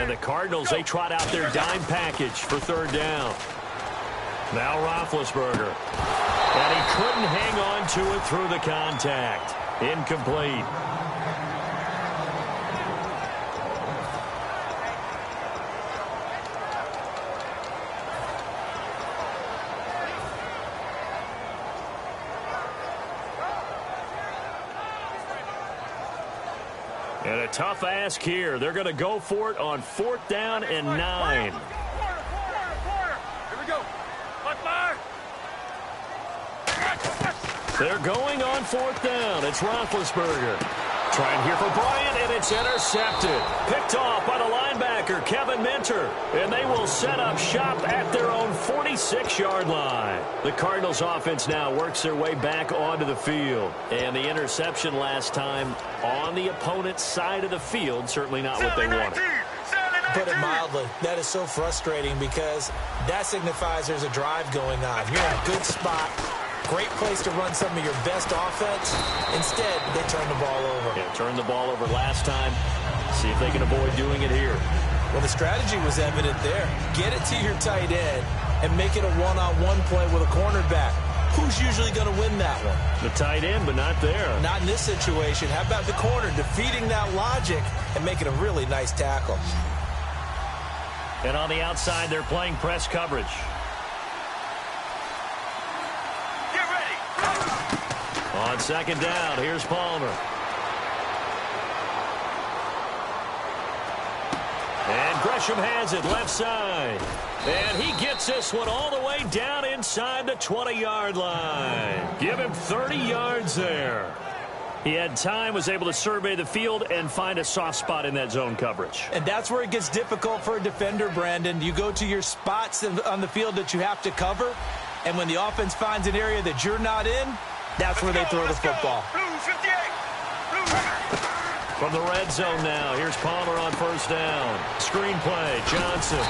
And the Cardinals, they trot out their dime package for third down. Now Roethlisberger. And he couldn't hang on to it through the contact. Incomplete. And a tough ask here. They're going to go for it on 4th down and 9. Here we go. They're going on 4th down. It's Roethlisberger. Trying here for Bryant, and it's intercepted. Picked off by the linebacker, Kevin Minter. And they will set up shop at their own 46-yard line. The Cardinals offense now works their way back onto the field. And the interception last time on the opponent's side of the field, certainly not what they wanted. Put it mildly, that is so frustrating because that signifies there's a drive going on. You're in a good spot. Great place to run some of your best offense. Instead, they turn the ball over. Yeah, turned the ball over last time. See if they can avoid doing it here. Well, the strategy was evident there. Get it to your tight end and make it a one-on-one play with a cornerback. Who's usually going to win that one? The tight end, but not there. Not in this situation. How about the corner defeating that logic and making a really nice tackle? And on the outside, they're playing press coverage. On 2nd down, here's Palmer. And Gresham has it left side. And he gets this one all the way down inside the 20-yard line. Give him 30 yards there. He had time, was able to survey the field and find a soft spot in that zone coverage. And that's where it gets difficult for a defender, Brandon. You go to your spots on the field that you have to cover, and when the offense finds an area that you're not in, that's where they throw the football. From the red zone now, here's Palmer on 1st down. Screen play, Johnson.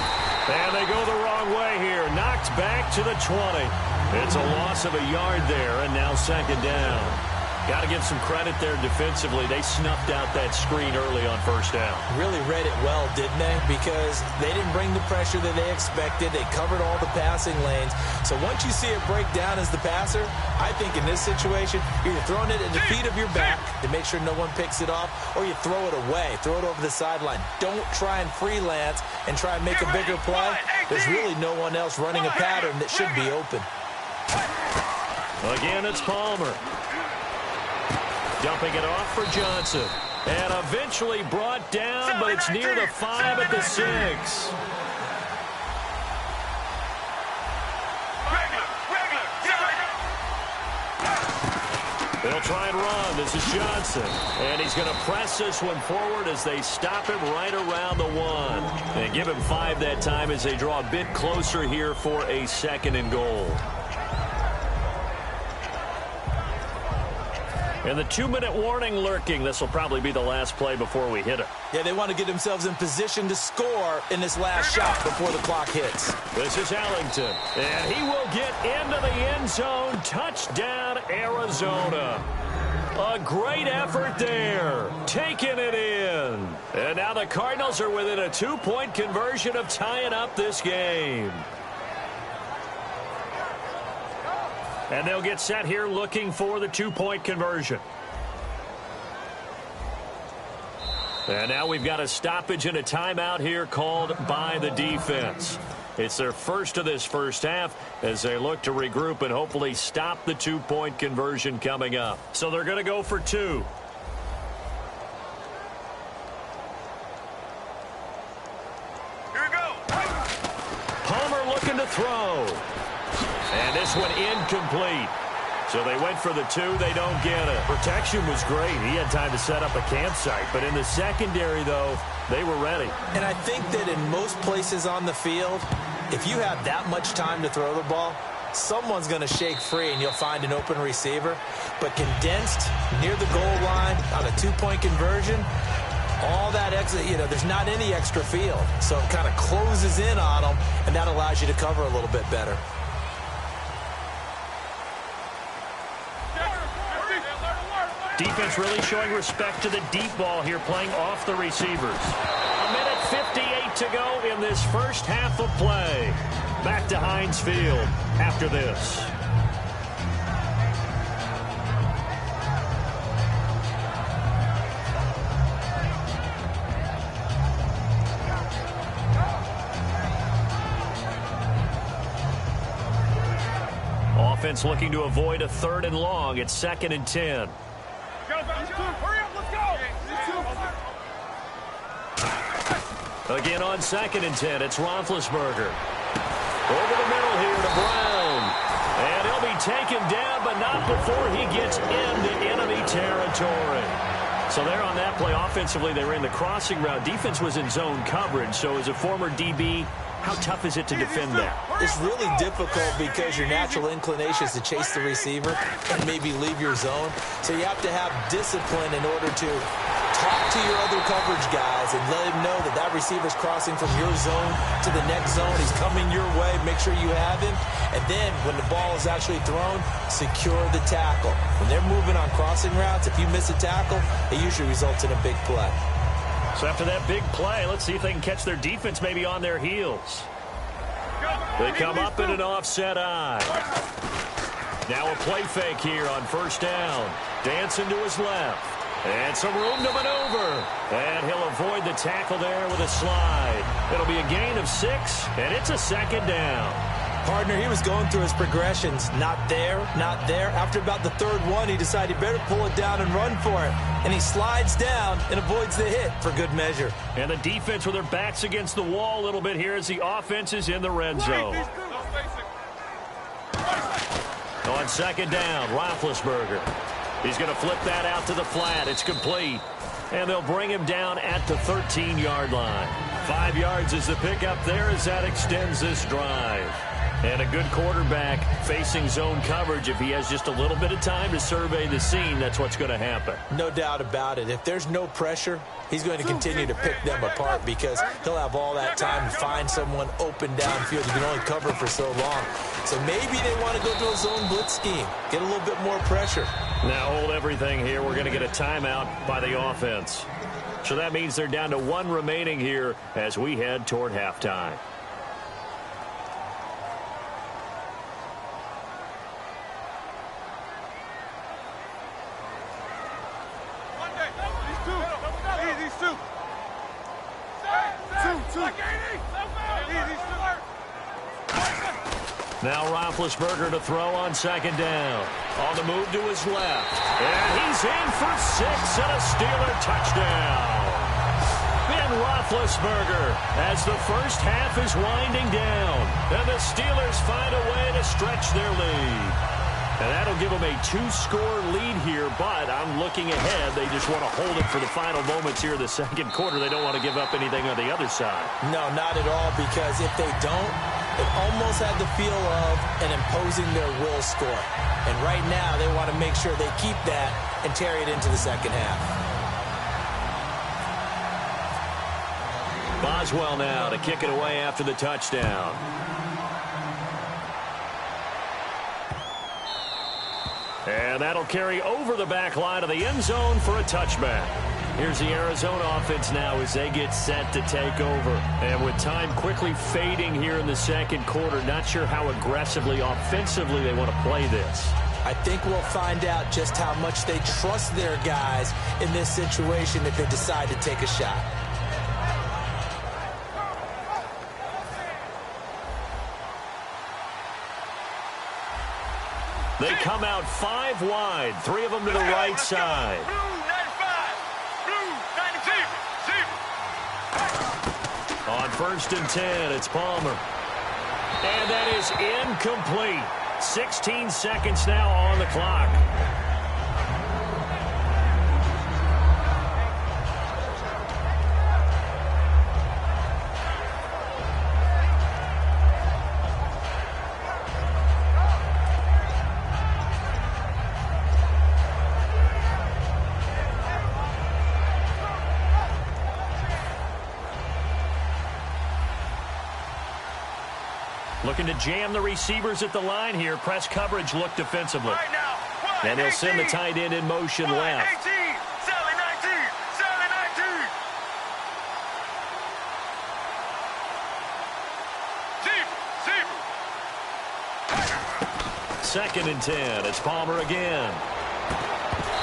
And they go the wrong way here. Knocked back to the 20. It's a loss of a yard there, and now 2nd down. Got to give some credit there defensively. They snuffed out that screen early on 1st down. Really read it well, didn't they? Because they didn't bring the pressure that they expected. They covered all the passing lanes. So once you see it break down as the passer, I think in this situation, you're throwing it at the feet of your back to make sure no one picks it off, or you throw it away, throw it over the sideline. Don't try and freelance and try and make a bigger play. There's really no one else running a pattern that should be open. Again, it's Palmer. Dumping it off for Johnson. And eventually brought down, but it's near the 5 at the 6. They'll try and run. This is Johnson. And he's going to press this one forward as they stop him right around the 1. And give him 5 that time as they draw a bit closer here for a 2nd and goal. And the 2-minute warning lurking. This will probably be the last play before we hit it. Yeah, they want to get themselves in position to score in this last shot before the clock hits. This is Ellington. And he will get into the end zone. Touchdown, Arizona. A great effort there. Taking it in. And now the Cardinals are within a 2-point conversion of tying up this game. And they'll get set here looking for the 2-point conversion. And now we've got a stoppage and a timeout here called by the defense. It's their first of this first half as they look to regroup and hopefully stop the 2-point conversion coming up. So they're going to go for 2. Here we go. Palmer looking to throw. And this one incomplete. So they went for the 2. They don't get it. Protection was great. He had time to set up a campsite. But in the secondary, though, they were ready. And I think that in most places on the field, if you have that much time to throw the ball, someone's going to shake free and you'll find an open receiver. But condensed near the goal line on a 2-point conversion, all that extra, there's not any extra field. So it kind of closes in on them, and that allows you to cover a little bit better. Defense really showing respect to the deep ball here, playing off the receivers. 1:58 minute to go in this first half of play. Back to Heinz Field after this. Offense looking to avoid a 3rd and long. It's 2nd and 10. Hurry up, let's go. Again on 2nd and 10, it's Roethlisberger. Over the middle here to Brown. And he'll be taken down, but not before he gets into enemy territory. So there on that play, offensively, they ran the crossing route. Defense was in zone coverage, so as a former DB, how tough is it to defend that? It's really difficult because your natural inclination is to chase the receiver and maybe leave your zone. So you have to have discipline in order to talk to your other coverage guys and let him know that that receiver's crossing from your zone to the next zone. He's coming your way. Make sure you have him. And then when the ball is actually thrown, secure the tackle. When they're moving on crossing routes, if you miss a tackle, it usually results in a big play. So after that big play, let's see if they can catch their defense maybe on their heels. They come up in an offset eye. Now a play fake here on 1st down. Dancing to his left. And some room to maneuver. And he'll avoid the tackle there with a slide. It'll be a gain of 6, and it's a 2nd down. Partner, he was going through his progressions. Not there, not there. After about the 3rd one, he decided he better pull it down and run for it. And he slides down and avoids the hit for good measure. And the defense with their backs against the wall a little bit here as the offense is in the red zone. On 2nd down, Roethlisberger. He's going to flip that out to the flat. It's complete. And they'll bring him down at the 13-yard line. 5 yards is the pickup there as that extends this drive. And a good quarterback facing zone coverage. If he has just a little bit of time to survey the scene, that's what's going to happen. No doubt about it. If there's no pressure, he's going to continue to pick them apart because he'll have all that time to find someone open downfield. You can only cover for so long. So maybe they want to go to a zone blitz scheme, get a little bit more pressure. Now hold everything here. We're going to get a timeout by the offense. So that means they're down to 1 remaining here as we head toward halftime. Now Roethlisberger to throw on 2nd down. On the move to his left. And he's in for 6 and a Steeler touchdown. Ben Roethlisberger as the first half is winding down. And the Steelers find a way to stretch their lead. And that'll give them a 2-score lead here, but I'm looking ahead. They just want to hold it for the final moments here in the 2nd quarter. They don't want to give up anything on the other side. No, not at all, because if they don't, it almost had the feel of an imposing their will score. And right now, they want to make sure they keep that and carry it into the 2nd half. Boswell now to kick it away after the touchdown. And that'll carry over the back line of the end zone for a touchback. Here's the Arizona offense now as they get set to take over. And with time quickly fading here in the 2nd quarter, not sure how aggressively, offensively they want to play this. I think we'll find out just how much they trust their guys in this situation if they decide to take a shot. They come out 5 wide, 3 of them to the right side. On 1st and 10, it's Palmer. And that is incomplete. 16 seconds now on the clock. Looking to jam the receivers at the line here. Press coverage look defensively. Right now, and they'll send the tight end in motion left. 18, Sally 19, Sally 19. 2nd and 10. It's Palmer again.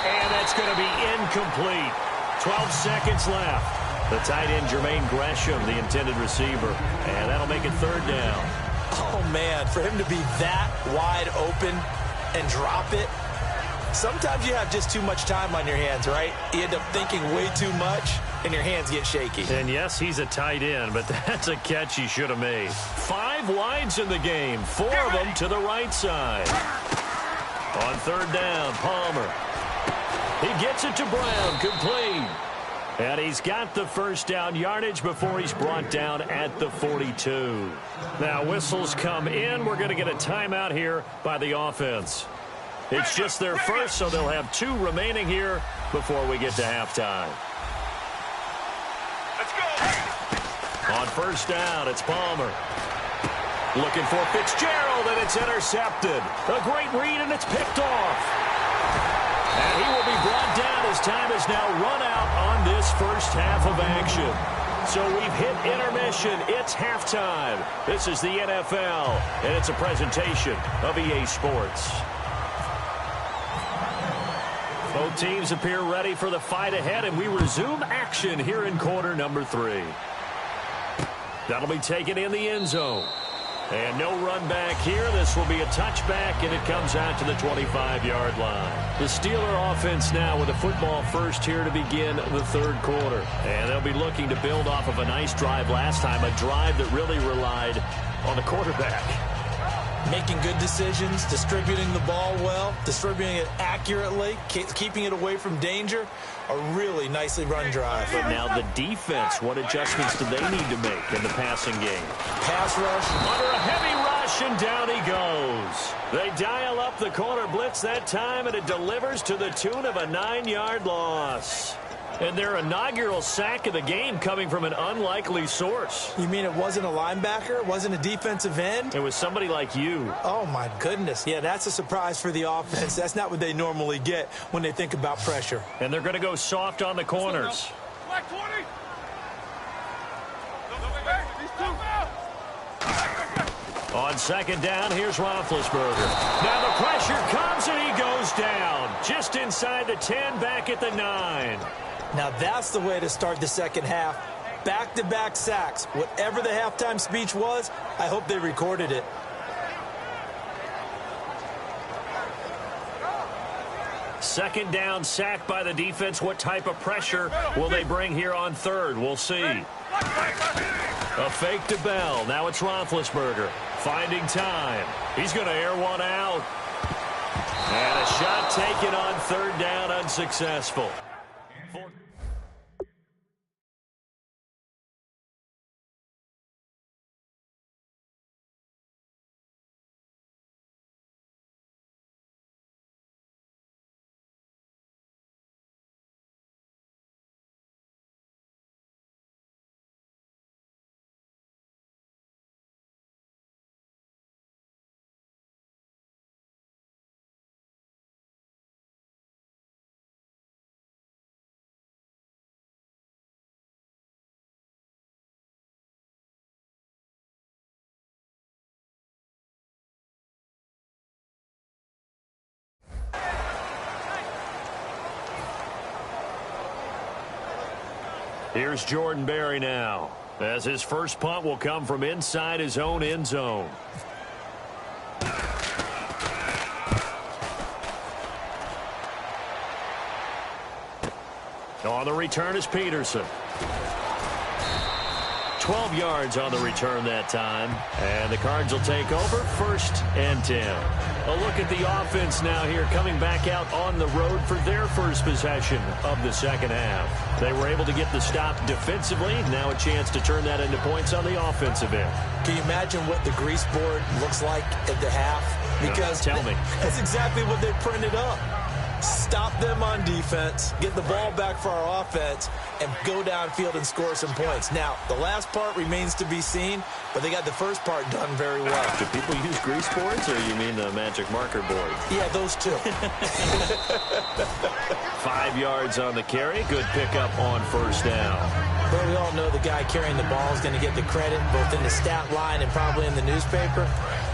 And that's going to be incomplete. 12 seconds left. The tight end, Jermaine Gresham, the intended receiver. And that'll make it 3rd down. Oh, man, for him to be that wide open and drop it. Sometimes you have just too much time on your hands, right? You end up thinking way too much, and your hands get shaky. And, yes, he's a tight end, but that's a catch he should have made. 5 wides in the game, 4 of them to the right side. On 3rd down, Palmer. He gets it to Brown, complete. And he's got the 1st down yardage before he's brought down at the 42. Now, whistles come in. We're going to get a timeout here by the offense. It's just their first, so they'll have 2 remaining here before we get to halftime. Let's go. On 1st down, it's Palmer. Looking for Fitzgerald, and it's intercepted. A great read, and it's picked off. And he will be brought down as time is now run out on this first half of action. So we've hit intermission. It's halftime. This is the NFL, and it's a presentation of EA Sports. Both teams appear ready for the fight ahead, and we resume action here in quarter number 3. That'll be taken in the end zone. And no run back here. This will be a touchback, and it comes out to the 25-yard line. The Steeler offense now with a football first here to begin the 3rd quarter. And they'll be looking to build off of a nice drive last time, a drive that really relied on the quarterback. Making good decisions, distributing the ball well, distributing it accurately, keeping it away from danger. A really nicely run drive. But now the defense, what adjustments do they need to make in the passing game? Pass rush. Under a heavy rush, and down he goes. They dial up the corner blitz that time, and it delivers to the tune of a 9-yard loss. And their inaugural sack of the game coming from an unlikely source. You mean it wasn't a linebacker? It wasn't a defensive end? It was somebody like you. Oh, my goodness. Yeah, that's a surprise for the offense. That's not what they normally get when they think about pressure. And they're going to go soft on the corners. Black 20. On 2nd down, here's Roethlisberger. Now the pressure comes, and he goes down. Just inside the 10, back at the 9. Now that's the way to start the second half. Back-to-back sacks. Whatever the halftime speech was, I hope they recorded it. Second down, sack by the defense. What type of pressure will they bring here on 3rd? We'll see. A fake to Bell. Now it's Roethlisberger finding time. He's going to air one out. And a shot taken on 3rd down, unsuccessful. Here's Jordan Berry now, as his first punt will come from inside his own end zone. On the return is Peterson. 12 yards on the return that time. And the Cards will take over 1st and 10. A look at the offense now here coming back out on the road for their first possession of the second half. They were able to get the stop defensively. Now a chance to turn that into points on the offensive end. Can you imagine what the grease board looks like at the half? Because tell me. That's exactly what they printed up. Stop them on defense, get the ball back for our offense, and go downfield and score some points. Now, the last part remains to be seen, but they got the first part done very well. Do people use grease boards, or you mean the magic marker board? Yeah, those two. 5 yards on the carry. Good pickup on 1st down. Well, we all know the guy carrying the ball is going to get the credit, both in the stat line and probably in the newspaper.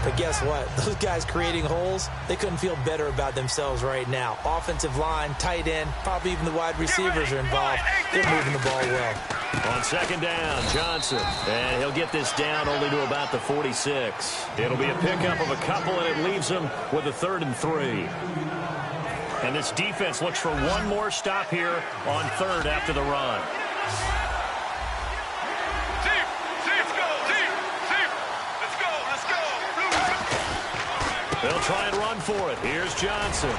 But guess what? Those guys creating holes, they couldn't feel better about themselves right now. Offensive line, tight end, probably even the wide receivers are involved. They're moving the ball well. On second down, Johnson. And he'll get this down only to about the 46. It'll be a pickup of a couple, and it leaves him with a 3rd and 3. And this defense looks for one more stop here on 3rd after the run. They'll try and run for it. Here's Johnson.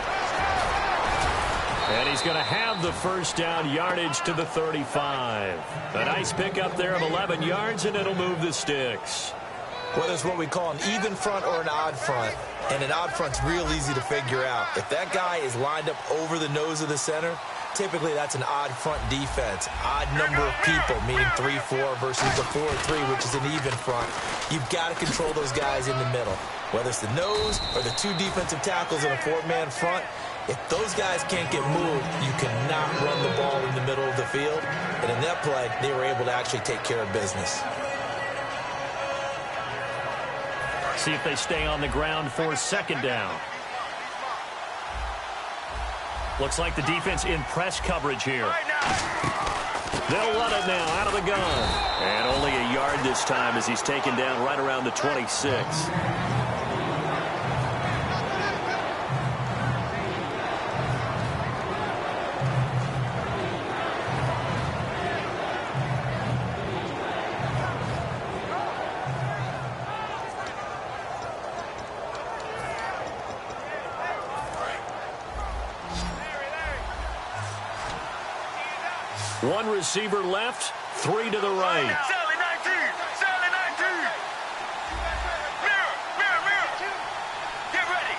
And he's going to have the first down, yardage to the 35. A nice pickup there of 11 yards, and it'll move the sticks. Whether it's what we call an even front or an odd front, and an odd front's real easy to figure out. If that guy is lined up over the nose of the center, typically that's an odd front defense. Odd number of people, meaning 3-4 versus the 4-3, which is an even front. You've got to control those guys in the middle. Whether it's the nose or the 2 defensive tackles in a 4-man front, if those guys can't get moved, you cannot run the ball in the middle of the field. And in that play, they were able to actually take care of business. See if they stay on the ground for second down. Looks like the defense in press coverage here. They'll run it now out of the gun. And only a yard this time as he's taken down right around the 26. One receiver left, 3 to the right. Sally 19! Sally 19! Mirror! Get ready!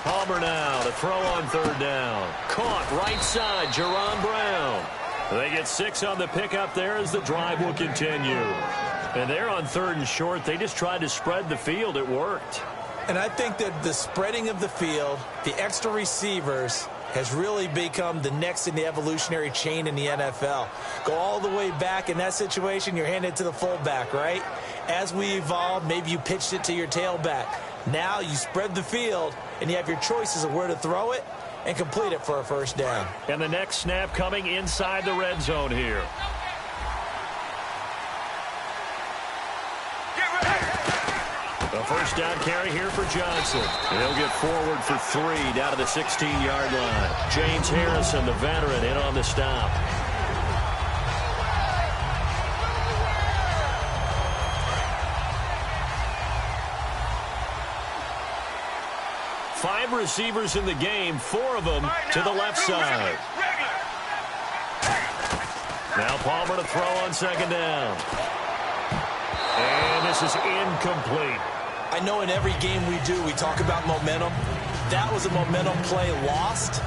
Palmer now to throw on 3rd down. Caught right side, Jerron Brown. They get 6 on the pickup there as the drive will continue. And they're on 3rd and short. They just tried to spread the field. It worked. And I think that the spreading of the field, the extra receivers, has really become the next in the evolutionary chain in the NFL. Go all the way back in that situation, you're handed to the fullback, right? As we evolved, maybe you pitched it to your tailback. Now you spread the field, and you have your choices of where to throw it and complete it for a first down. And the next snap coming inside the red zone here. A first down carry here for Johnson. He'll get forward for 3 down to the 16-yard line. James Harrison, the veteran, in on the stop. Five receivers in the game, 4 of them to the left side. Now Palmer to throw on second down. And this is incomplete. I know in every game we do, we talk about momentum. That was a momentum play lost.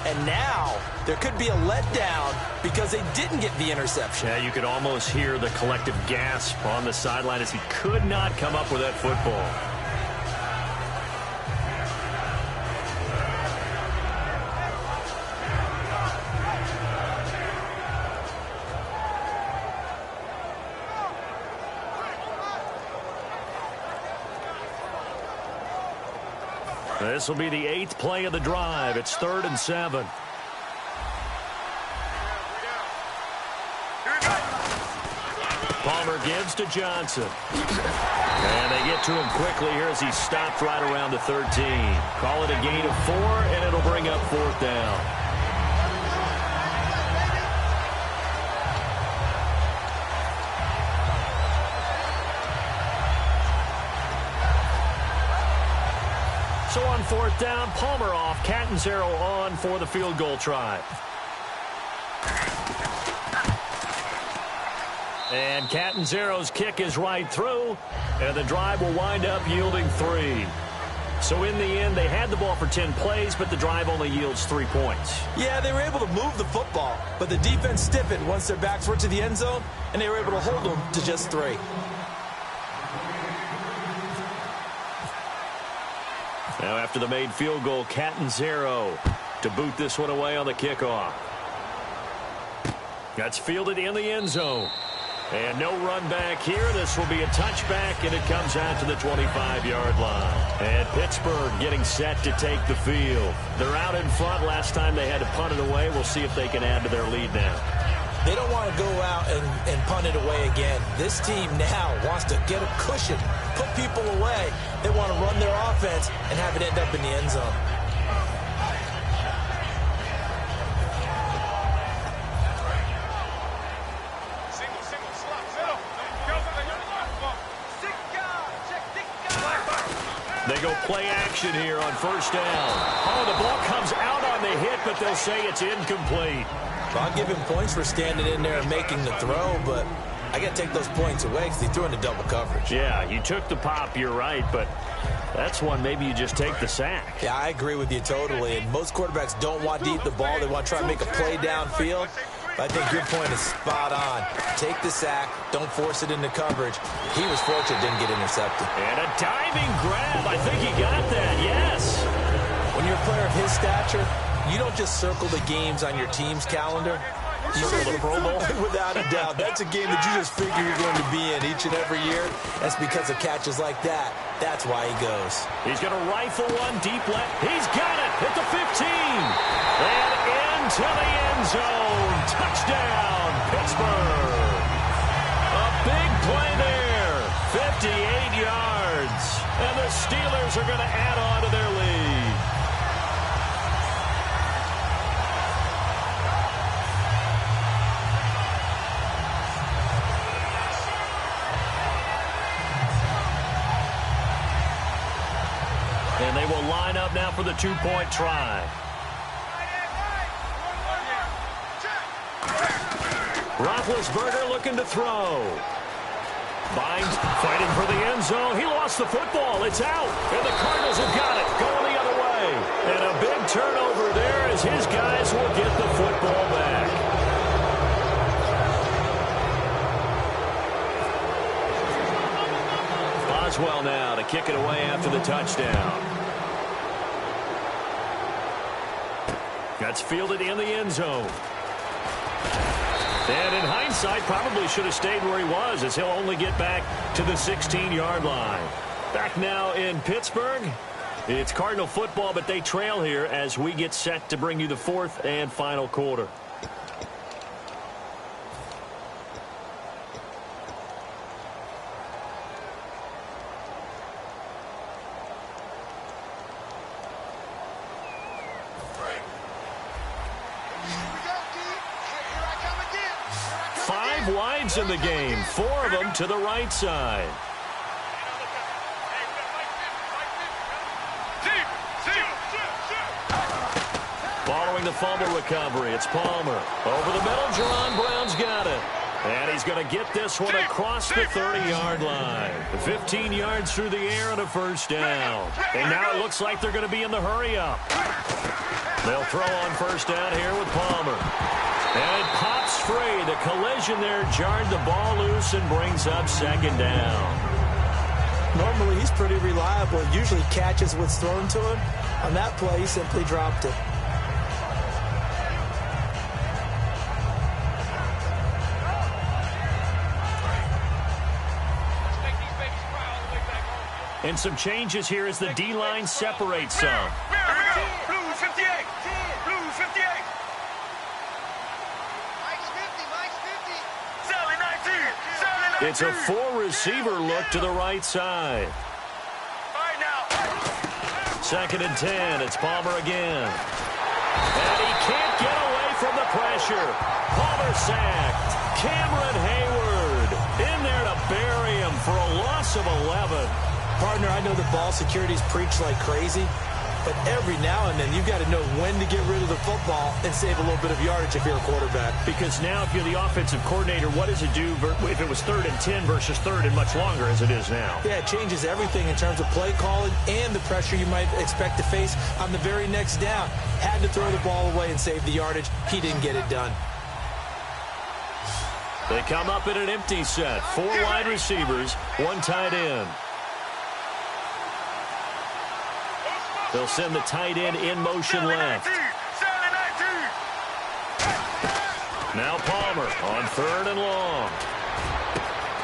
And now there could be a letdown because they didn't get the interception. Yeah, you could almost hear the collective gasp on the sideline as he could not come up with that football. This will be the 8th play of the drive. It's 3rd and 7. Palmer gives to Johnson. And they get to him quickly here as he stopped right around the 13. Call it a gain of 4, and it'll bring up 4th down. So on 4th down, Palmer off, Catanzaro on for the field goal try. And Catanzaro's kick is right through, and the drive will wind up yielding 3. So in the end, they had the ball for 10 plays, but the drive only yields 3 points. Yeah, they were able to move the football, but the defense stiffened once their backs were to the end zone, and they were able to hold them to just 3. Now after the made field goal, Catanzaro to boot this one away on the kickoff. That's fielded in the end zone. And no run back here. This will be a touchback, and it comes out to the 25-yard line. And Pittsburgh getting set to take the field. They're out in front. Last time they had to punt it away. We'll see if they can add to their lead now. They don't want to go out and punt it away again. This team now wants to get a cushion, put people away. They want to run their offense and have it end up in the end zone. They go play action here on first down. Oh, the ball comes out on the hit, but they'll say it's incomplete. Well, I'll give him points for standing in there and making the throw, but I got to take those points away because he threw into double coverage. Yeah, you took the pop, you're right, but that's one maybe you just take the sack. Yeah, I agree with you totally, and most quarterbacks don't want to eat the ball. They want to try to make a play downfield. But I think your point is spot on. Take the sack. Don't force it into coverage. He was fortunate didn't get intercepted. And a diving grab. I think he got that, yes. When you're a player of his stature, you don't just circle the games on your team's calendar. You circle the Pro Bowl. Without a doubt. That's a game that you just figure you're going to be in each and every year. That's because of catches like that. That's why he goes. He's going to rifle one deep left. He's got it at the 15. And into the end zone. Touchdown, Pittsburgh. A big play there. 58 yards. And the Steelers are going to add on to their lead. And they will line up now for the two-point try. Roethlisberger looking to throw. Bynes fighting for the end zone. He lost the football. It's out. And the Cardinals have got it. Going the other way. And a big turnover there as his guys will get the football back. Boswell now to kick it away after the touchdown. That's fielded in the end zone. And in hindsight, probably should have stayed where he was, as he'll only get back to the 16-yard line. Back now in Pittsburgh. It's Cardinal football, but they trail here as we get set to bring you the fourth and final quarter. Wides in the game, 4 of them to the right side. Following the fumble recovery, it's Palmer. Over the middle, Jerron Brown's got it. And he's going to get this one across the 30-yard line. 15 yards through the air and a first down. And now it looks like they're going to be in the hurry-up. They'll throw on first down here with Palmer. And it pops free. The collision there jarred the ball loose and brings up second down. Normally, he's pretty reliable. Usually catches what's thrown to him. On that play, he simply dropped it. And some changes here as the D-line separates some. Blue 58. Blue 58. It's a 4-receiver look to the right side. Second and 10. It's Palmer again. And he can't get away from the pressure. Palmer sacked. Cameron Hayward in there to bury him for a loss of 11. Partner, I know the ball security's preached like crazy, but every now and then you've got to know when to get rid of the football and save a little bit of yardage if you're a quarterback. Because now if you're the offensive coordinator, what does it do if it was 3rd and 10 versus 3rd and much longer as it is now? Yeah, it changes everything in terms of play calling and the pressure you might expect to face on the very next down. Had to throw the ball away and save the yardage. He didn't get it done. They come up in an empty set. 4 wide receivers, 1 tight end. They'll send the tight end in motion left. Now Palmer on 3rd and long.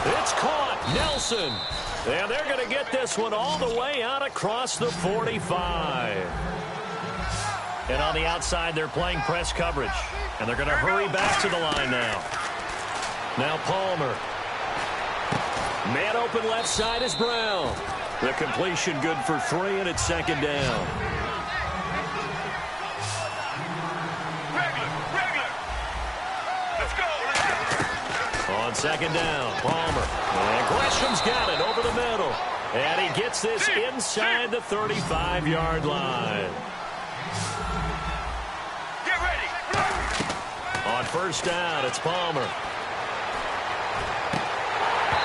It's caught. Nelson. And they're going to get this one all the way out across the 45. And on the outside, they're playing press coverage. And they're going to hurry back to the line now. Now Palmer. Man open left side is Brown. The completion good for 3, and it's second down. Let's go. On second down, Palmer. And Gresham's got it over the middle. And he gets this inside the 35-yard line. Get ready. On first down, it's Palmer.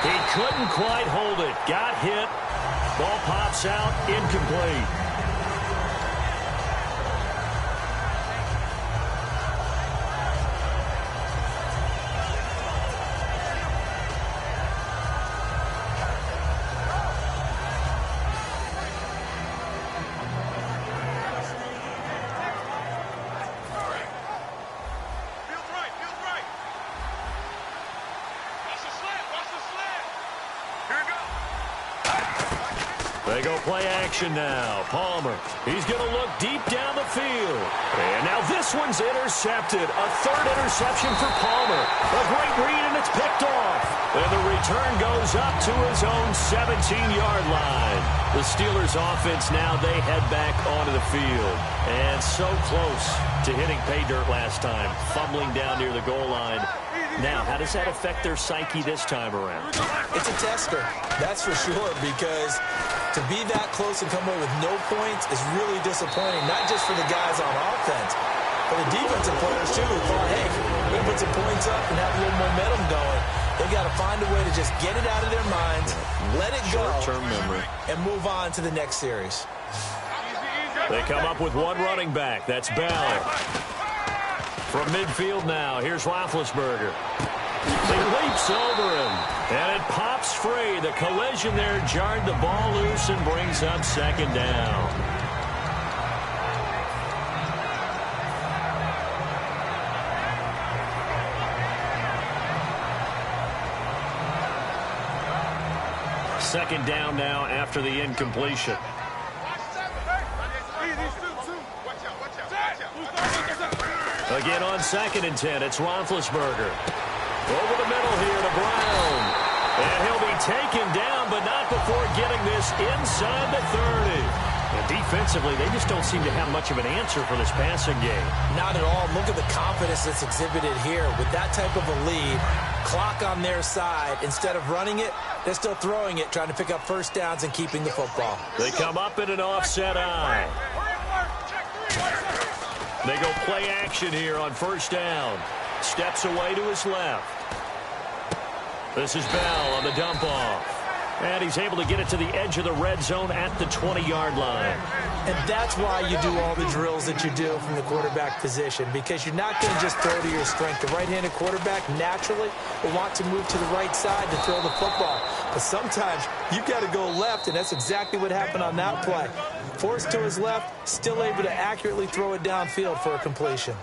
He couldn't quite hold it. Got hit. Ball pops out, incomplete. They go play action now. Palmer, he's going to look deep down the field. And now this one's intercepted. A third interception for Palmer. A great read, and it's picked off. And the return goes up to his own 17-yard line. The Steelers offense now, they head back onto the field. And so close to hitting pay dirt last time. Fumbling down near the goal line. Now, how does that affect their psyche this time around? It's a tester, that's for sure, because to be that close and come away with no points is really disappointing, not just for the guys on offense, but the defensive players, too, who thought, hey, we can put some points up and have a little momentum going. They've got to find a way to just get it out of their minds, let it go, short-term memory, and move on to the next series. They come up with one running back. That's Bell. From midfield now, here's Roethlisberger. He leaps over him, and it pops free. The collision there jarred the ball loose and brings up second down. Second down now after the incompletion. Again on 2nd and 10, it's Roethlisberger. Over the middle here to Brown. And he'll be taken down, but not before getting this inside the 30. And defensively, they just don't seem to have much of an answer for this passing game. Not at all. Look at the confidence that's exhibited here. With that type of a lead, clock on their side, instead of running it, they're still throwing it, trying to pick up first downs and keeping the football. They come up in an offset eye. They go play action here on first down. Steps away to his left. This is Bell on the dump off. And he's able to get it to the edge of the red zone at the 20-yard line. And that's why you do all the drills that you do from the quarterback position, because you're not going to just throw to your strength. The right-handed quarterback naturally will want to move to the right side to throw the football. But sometimes you've got to go left, and that's exactly what happened on that play. Forced to his left, still able to accurately throw it downfield for a completion.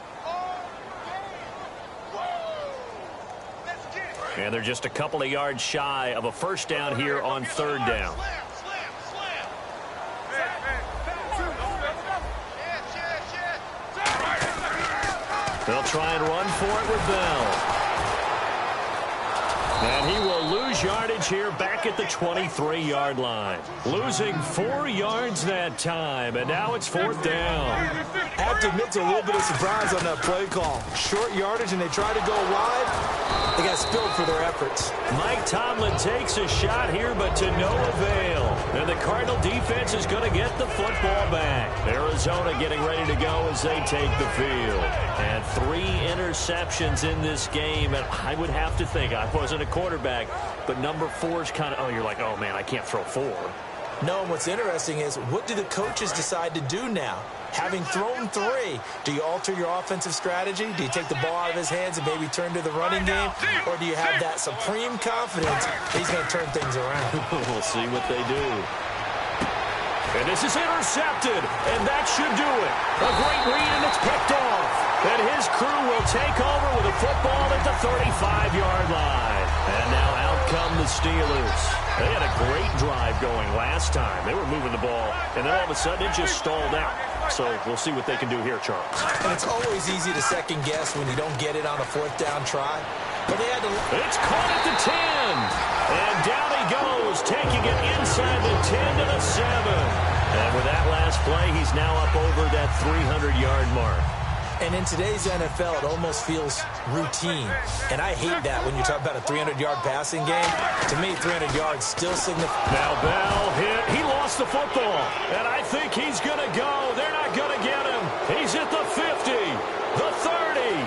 And they're just a couple of yards shy of a first down here on third down. They'll try and run for it with Bell. And he will lose yardage here back at the 23-yard line. Losing 4 yards that time, and now it's fourth down. I have to admit to a little bit of surprise on that play call. Short yardage, and they try to go wide. They got spilled for their efforts. Mike Tomlin takes a shot here, but to no avail. And the Cardinal defense is going to get the football back. Arizona getting ready to go as they take the field. And 3 interceptions in this game. And I would have to think, I wasn't a quarterback, but number 4 is kind of, oh, you're like, oh, man, I can't throw 4. No, and what's interesting is, what do the coaches decide to do now? Having thrown 3, do you alter your offensive strategy? Do you take the ball out of his hands and maybe turn to the running game? Or do you have that supreme confidence he's going to turn things around? We'll see what they do. And this is intercepted, and that should do it. A great read, and it's picked off. And his crew will take over with a football at the 35-yard line. And now out come the Steelers. They had a great drive going last time. They were moving the ball, and then all of a sudden it just stalled out. So we'll see what they can do here, Charles. And it's always easy to second-guess when you don't get it on a fourth-down try. But they had to... It's caught at the 10. And down he goes, taking it inside the 10 to the 7. And with that last play, he's now up over that 300-yard mark. And in today's NFL, it almost feels routine. And I hate that when you talk about a 300-yard passing game. To me, 300 yards still signifies. Now Bell hit. He lost the football. And I think he's going to go. They're not going to get him. He's at the 50, the 30.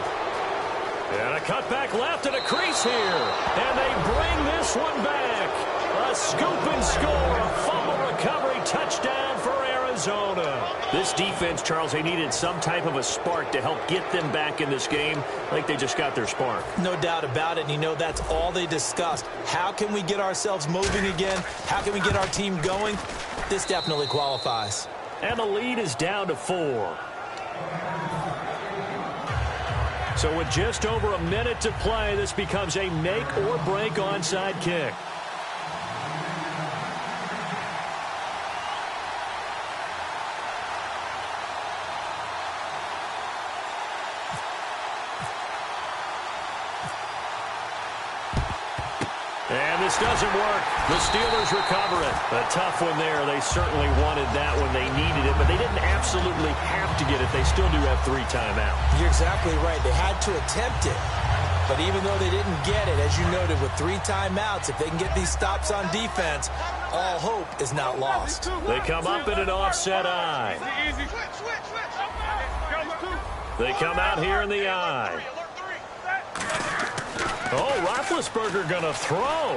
And a cutback left and a crease here. And they bring this one back. A scoop and score. A fumble recovery touchdown for Arizona. This defense, Charles, they needed some type of a spark to help get them back in this game. I think they just got their spark. No doubt about it. And you know that's all they discussed. How can we get ourselves moving again? How can we get our team going? This definitely qualifies. And the lead is down to 4. So with just over a minute to play, this becomes a make-or-break onside kick. And this doesn't work. The Steelers recover it. A tough one there. They certainly wanted that when they needed it, but they didn't absolutely have to get it. They still do have 3 timeouts. You're exactly right. They had to attempt it. But even though they didn't get it, as you noted, with 3 timeouts, if they can get these stops on defense, all hope is not lost. They come up in an offset eye. They come out here in the eye. Oh, Roethlisberger going to throw.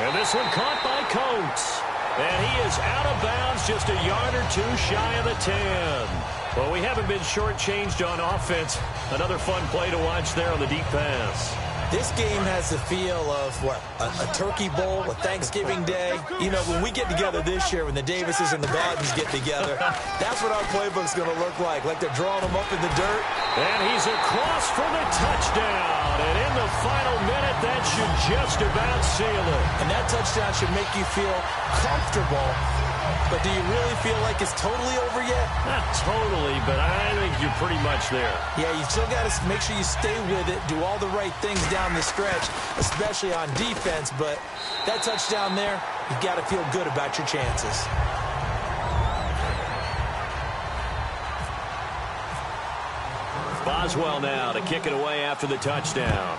And this one caught by Coates. And he is out of bounds just a yard or 2 shy of the 10. Well, we haven't been shortchanged on offense. Another fun play to watch there on the deep pass. This game has the feel of, what, a turkey bowl, a Thanksgiving day. You know, when we get together this year, when the Davises and the Gardens get together, that's what our playbook's going to look like they're drawing them up in the dirt. And he's across for the touchdown. And in the final minute, that should just about seal it. And that touchdown should make you feel comfortable. But do you really feel like it's totally over yet? Not totally, but I think you're pretty much there. Yeah, you still got to make sure you stay with it, do all the right things down the stretch, especially on defense. But that touchdown there, you've got to feel good about your chances. Boswell now to kick it away after the touchdown.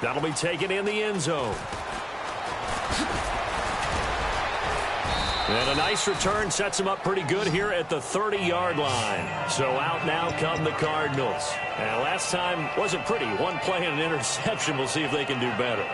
That'll be taken in the end zone. And a nice return sets him up pretty good here at the 30-yard line. So out now come the Cardinals. And last time wasn't pretty. One play and an interception. We'll see if they can do better.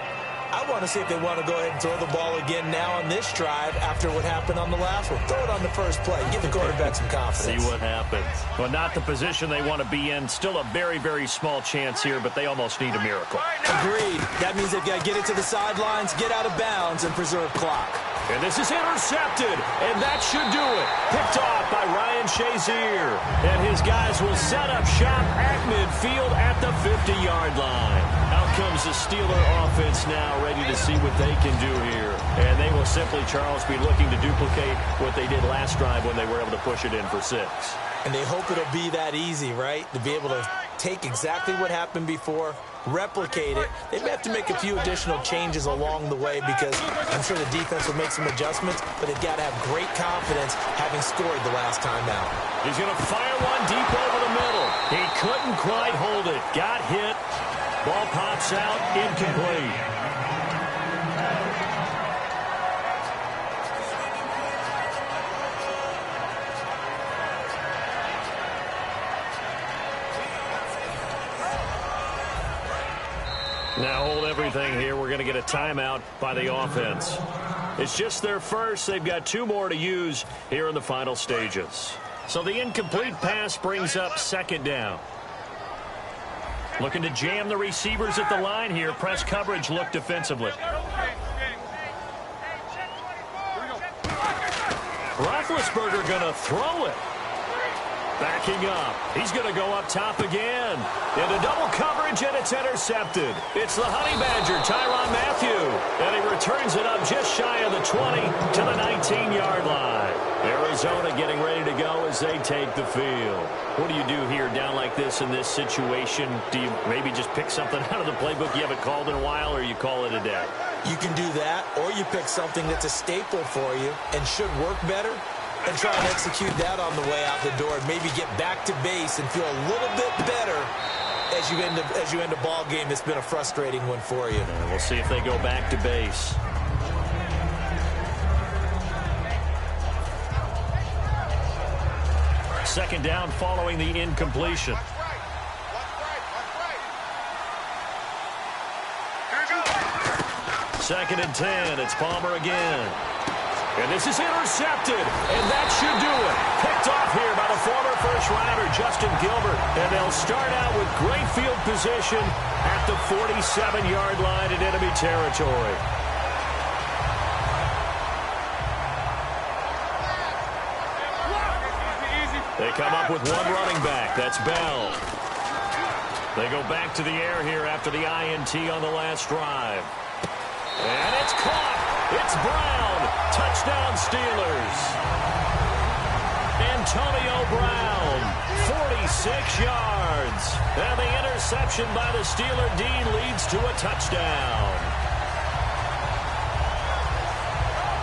I want to see if they want to go ahead and throw the ball again now on this drive after what happened on the last one. Throw it on the first play. Give the quarterback some confidence. See what happens. Well, not the position they want to be in. Still a very, very small chance here, but they almost need a miracle. Agreed. That means they've got to get it to the sidelines, get out of bounds, and preserve clock. And this is intercepted, and that should do it. Picked off by Ryan Shazier. And his guys will set up shop at midfield at the 50-yard line. Out comes the Steeler offense now, ready to see what they can do here. And they will simply, Charles, be looking to duplicate what they did last drive when they were able to push it in for 6. And they hope it'll be that easy, right? To be able to take exactly what happened before, replicate it. They may have to make a few additional changes along the way because I'm sure the defense will make some adjustments, but they've got to have great confidence having scored the last time out. He's going to fire one deep over the middle. He couldn't quite hold it. Got hit. Ball pops out, incomplete. Now hold everything here. We're going to get a timeout by the offense. It's just their first. They've got 2 more to use here in the final stages. So the incomplete pass brings up 2nd down. Looking to jam the receivers at the line here. Press coverage look defensively. Roethlisberger going to throw it. Backing up. He's going to go up top again. Into double coverage, and it's intercepted. It's the Honey Badger, Tyrann Mathieu. And he returns it up just shy of the 20 to the 19-yard line. Arizona getting ready to go as they take the field. What do you do here down like this in this situation? Do you maybe just pick something out of the playbook you haven't called in a while, or you call it a day? You can do that, or you pick something that's a staple for you and should work better, and try and execute that on the way out the door and maybe get back to base and feel a little bit better as you end a ball game that's been a frustrating one for you. And we'll see if they go back to base. Second down following the incompletion. Second and 10. It's Palmer again. And this is intercepted, and that should do it. Picked off here by the former first-rounder, Justin Gilbert. And they'll start out with great field position at the 47-yard line in enemy territory. They come up with one running back. That's Bell. They go back to the air here after the INT on the last drive. And it's caught. It's Brown. Touchdown Steelers. Antonio Brown, 46 yards. And the interception by the Steeler D leads to a touchdown.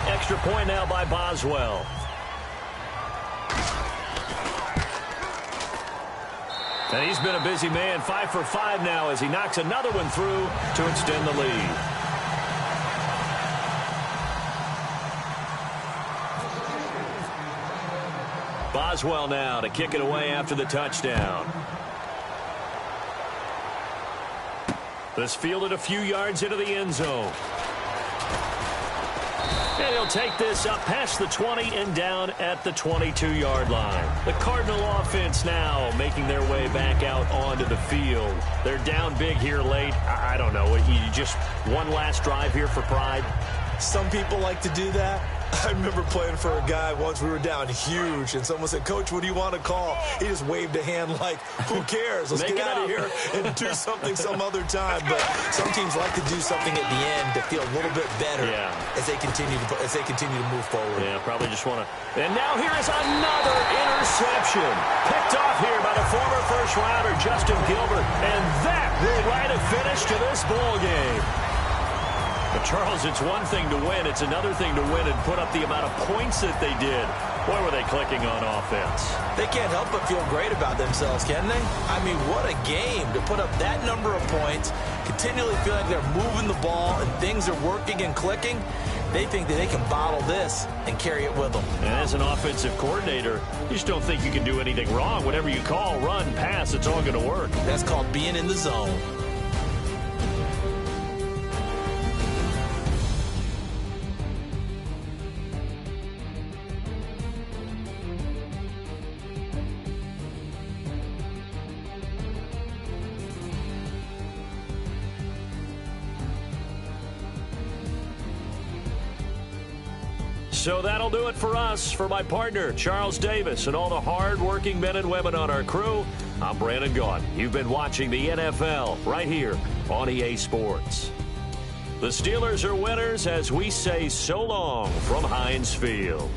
Extra point now by Boswell. And he's been a busy man, 5 for 5 now as he knocks another one through to extend the lead. Boswell now to kick it away after the touchdown. This fielded a few yards into the end zone. And he'll take this up past the 20 and down at the 22-yard line. The Cardinal offense now making their way back out onto the field. They're down big here late. I don't know. You just one last drive here for pride? Some people like to do that. I remember playing for a guy once. We were down huge, and someone said, "Coach, what do you want to call?" He just waved a hand like, who cares? Let's get out of here and do something some other time. But some teams like to do something at the end to feel a little bit better as they continue to move forward. Yeah, probably just want to. And now here is another interception. Picked off here by the former first-rounder, Justin Gilbert. And that will write a finish to this ball game. But, Charles, it's one thing to win. It's another thing to win and put up the amount of points that they did. Boy, were they clicking on offense. They can't help but feel great about themselves, can they? I mean, what a game to put up that number of points, continually feel like they're moving the ball and things are working and clicking. They think that they can bottle this and carry it with them. And as an offensive coordinator, you just don't think you can do anything wrong. Whatever you call, run, pass, it's all going to work. That's called being in the zone. So that'll do it for us. For my partner, Charles Davis, and all the hard-working men and women on our crew, I'm Brandon Gaudin. You've been watching the NFL right here on EA Sports. The Steelers are winners as we say so long from Heinz Field.